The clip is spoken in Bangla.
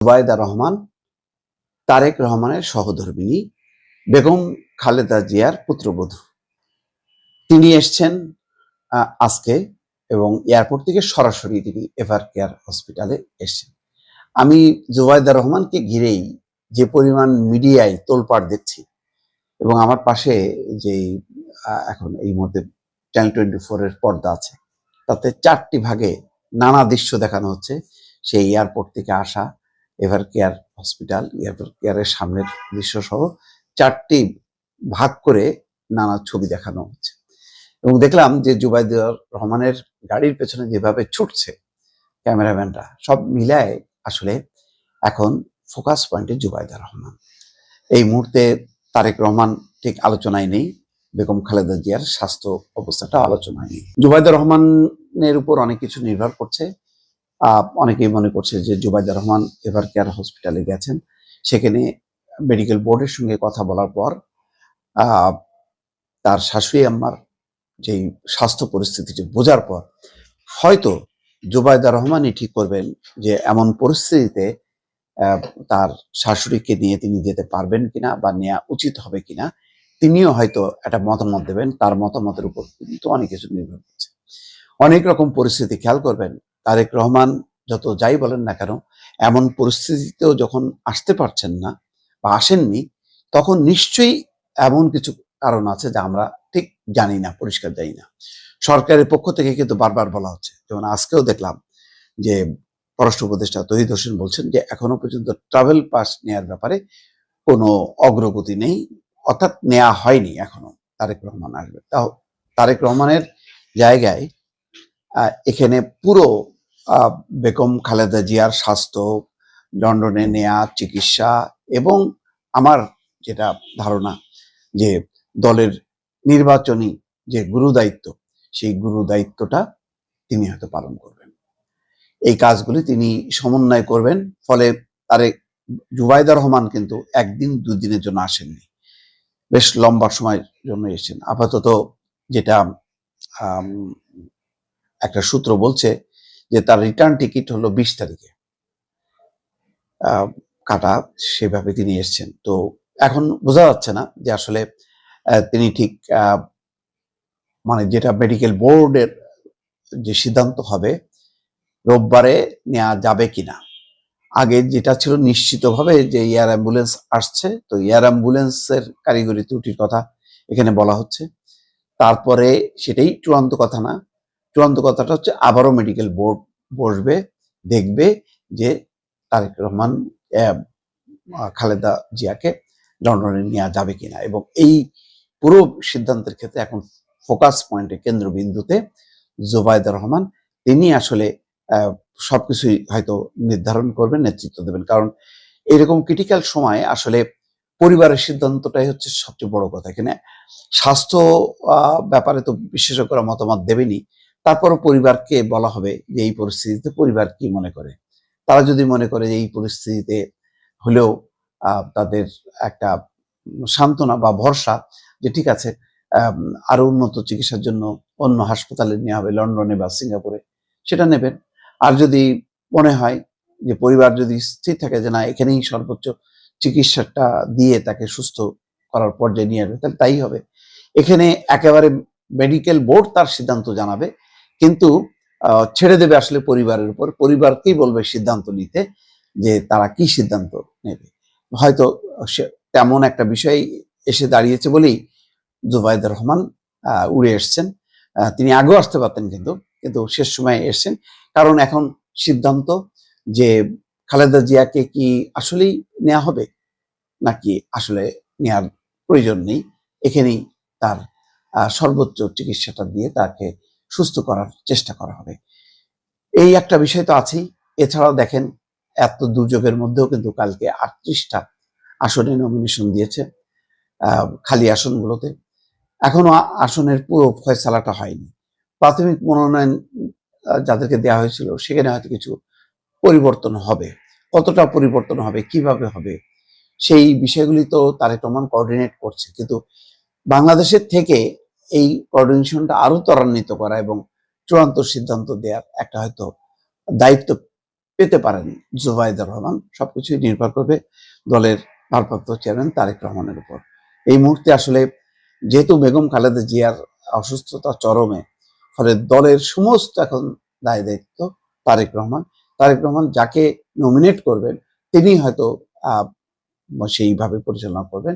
জুবাইদা রহমান তারেক রহমানের সহধর্মিণী বেগম খালেদা জিয়ার পুত্রবধূ। তিনি এসছেন আজকে এবং এয়ারপোর্ট থেকে সরাসরি তিনি এভার কেয়ার হসপিটালে এসছেন। আমি জুবাইদা রহমানকে ঘিরেই যে পরিমাণ মিডিয়ায় তোলপাড় দেখছি এবং আমার পাশে যে এখন এই মুহূর্তে চ্যানেল 24 এর পর্দা আছে, তাতে 4টি ভাগে নানা দৃশ্য দেখানো হচ্ছে। সেই এয়ারপোর্ট থেকে আসা এভার কেয়ার হসপিটাল, এভার কেয়ারের সামনের দৃশ্য সহ 4টি ভাগ করে নানা ছবি দেখানো হচ্ছে এবং দেখলাম যে জুবাইদা রহমানের গাড়ির পেছনে যেভাবে ছুটছে ক্যামেরাম্যানরা, সব মিলায় আসলে এখন ফোকাস পয়েন্টে জুবাইদা রহমান। এই মুহূর্তে তারেক রহমান ঠিক আলোচনায় নেই, বেগম খালেদা জিয়ার স্বাস্থ্য অবস্থাটা আলোচনায় নেই। জুবাইদা রহমানের উপর অনেক কিছু নির্ভর করছে। অনেকেই মনে করছে যে জুবাইদা রহমান এভার কেয়ার হসপিটালে গেছেন, সেখানে মেডিকেল বোর্ডের সঙ্গে কথা বলার পর তার শাশুড়ি আম্মার যেই স্বাস্থ্য পরিস্থিতিটি বোঝার পর হয়তো জুবাইদা রহমানই ঠিক করবেন যে এমন পরিস্থিতিতে তার শাশুড়িকে নিয়ে তিনি যেতে পারবেন কিনা বা নেওয়া উচিত হবে কিনা, তিনিও হয়তো একটা মতামত দেবেন। তার মতামতের উপর কিন্তু অনেক কিছু নির্ভর করছে, অনেক রকম পরিস্থিতি। খেয়াল করবেন, তারেক রহমান যত যাই বলেন না কেন, এমন পরিস্থিতিতেও যখন আসতে পারছেন না বা আসেননি, তখন নিশ্চয়ই এমন কিছু কারণ আছে যা আমরা ঠিক জানি না, পরিষ্কার জানি না। সরকারের পক্ষ থেকে কিন্তু বারবার বলা হচ্ছে, যেমন আজকেও দেখলাম যে পররাষ্ট্র উপদেষ্টা তৌহিদ হোসেন বলছেন যে এখনো পর্যন্ত ট্রাভেল পাস নেয়ার ব্যাপারে কোনো অগ্রগতি নেই, অর্থাৎ নেওয়া হয়নি এখনো। তারেক রহমান আসবে, তাও তারেক রহমানের জায়গায় এখানে পুরো বেগম খালেদা জিয়ার স্বাস্থ্য, লন্ডনে নেয়া চিকিৎসা এবং আমার যেটা ধারণা যে দলের নির্বাচনী যে গুরু দায়িত্ব, সেই গুরু দায়িত্বটা তিনি হয়তো পালন করবেন। এই কাজগুলি তিনি সমন্বয় করবেন। ফলে তারেক জুবাইদা রহমান কিন্তু একদিন দুদিনের জন্য আসেননি, বেশ লম্বা সময়ের জন্য এসেছেন। আপাতত যেটা একটা সূত্র বলছে যে তার রিটার্ন টিকিট হলো 20 তারিখে কাটা, সেভাবে তিনি এসছেন। তো এখন বোঝা যাচ্ছে না যে আসলে তিনি ঠিক মানে যেটা মেডিকেল বোর্ডের যে সিদ্ধান্ত হবে রোববারে নেওয়া যাবে কিনা। আগে যেটা ছিল নিশ্চিতভাবে যে এয়ার অ্যাম্বুলেন্স আসছে, তো এয়ার অ্যাম্বুলেন্সের কারিগরি ত্রুটির কথা এখানে বলা হচ্ছে। তারপরে সেটাই চূড়ান্ত কথা না, চূড়ান্ত কথাটা হচ্ছে আবারও মেডিকেল বোর্ড বসবে, দেখবে যে তারেক রহমান খালেদা জিয়াকে লন্ডনে নেওয়া যাবে কিনা। এবং এই পুরো সিদ্ধান্তের ক্ষেত্রে এখন ফোকাস পয়েন্টে, কেন্দ্রবিন্দুতে জুবাইদা রহমান, তিনি আসলে সবকিছুই হয়তো নির্ধারণ করবেন, নেতৃত্ব দেবেন। কারণ এরকম ক্রিটিক্যাল সময় আসলে পরিবারের সিদ্ধান্তটাই হচ্ছে সবচেয়ে বড় কথা। এখানে স্বাস্থ্য ব্যাপারে তো বিশেষজ্ঞরা মতামত দেবেনি, তারপরও পরিবারকে বলা হবে যে এই পরিস্থিতিতে পরিবার কি মনে করে। তারা যদি মনে করে যে এই পরিস্থিতিতে হলেও তাদের একটা সান্ত্বনা বা ভরসা যে ঠিক আছে, আরো উন্নত চিকিৎসার জন্য অন্য হাসপাতালে নেওয়া হবে, লন্ডনে বা সিঙ্গাপুরে, সেটা নেবেন। আর যদি মনে হয় যে পরিবার যদি স্থির থাকে যে না, এখানেই সর্বোচ্চ চিকিৎসাটা দিয়ে তাকে সুস্থ করার পর্যায়ে নিয়ে আসবে, তাহলে তাই হবে। এখানে একেবারে মেডিকেল বোর্ড তার সিদ্ধান্ত জানাবে, কিন্তু ছেড়ে দেবে আসলে পরিবারের উপর। পরিবারকেই বলবে সিদ্ধান্ত নিতে যে তারা কি সিদ্ধান্ত নেবে। হয়তো তেমন একটা বিষয় এসে দাঁড়িয়েছে বলেই জুবাইদা রহমান উড়ে এসছেন। তিনি আগেও আসতে পারতেন, কিন্তু শেষ সময়ে এসছেন। কারণ এখন সিদ্ধান্ত যে খালেদা জিয়াকে কি আসলেই নেওয়া হবে নাকি আসলে নেওয়ার প্রয়োজন নেই, এখানেই তার সর্বোচ্চ চিকিৎসাটা দিয়ে তাকে সুস্থ করার চেষ্টা করা হবে। এই একটা বিষয় তো আছেই। এছাড়াও দেখেন, এত দুর্যোগের মধ্যেও কিন্তু কালকে 38টা আসনে নমিনেশন দিয়েছে খালি আসনগুলোতে। এখনো আসনের পুরো ফয়সালাটা হয়নি। প্রাথমিক মনোনয়ন যাদেরকে দেওয়া হয়েছিল সেখানে হয়তো কিছু পরিবর্তন হবে। কতটা পরিবর্তন হবে, কিভাবে হবে, সেই বিষয়গুলি তো তারেক রহমান কোঅর্ডিনেট করছে। কিন্তু বাংলাদেশের থেকে এই কোঅর্ডিনেশনটা আরো ত্বরান্বিত করা এবং চূড়ান্ত সিদ্ধান্ত দেওয়ার একটা হয়তো দায়িত্ব পেতে পারেন জুবাইদুর রহমান। সবকিছুই নির্ভর করবে দলের ভারপ্রাপ্ত চেয়ারম্যান তারেক রহমানের উপর। এই মুহূর্তে আসলে যেহেতু বেগম খালেদা জিয়ার অসুস্থতা চরমে, ফলে দলের সমস্ত এখন দায় দায়িত্ব তারেক রহমান। তারেক রহমান যাকে নমিনেট করবেন তিনি হয়তো সেইভাবে পরিচালনা করবেন।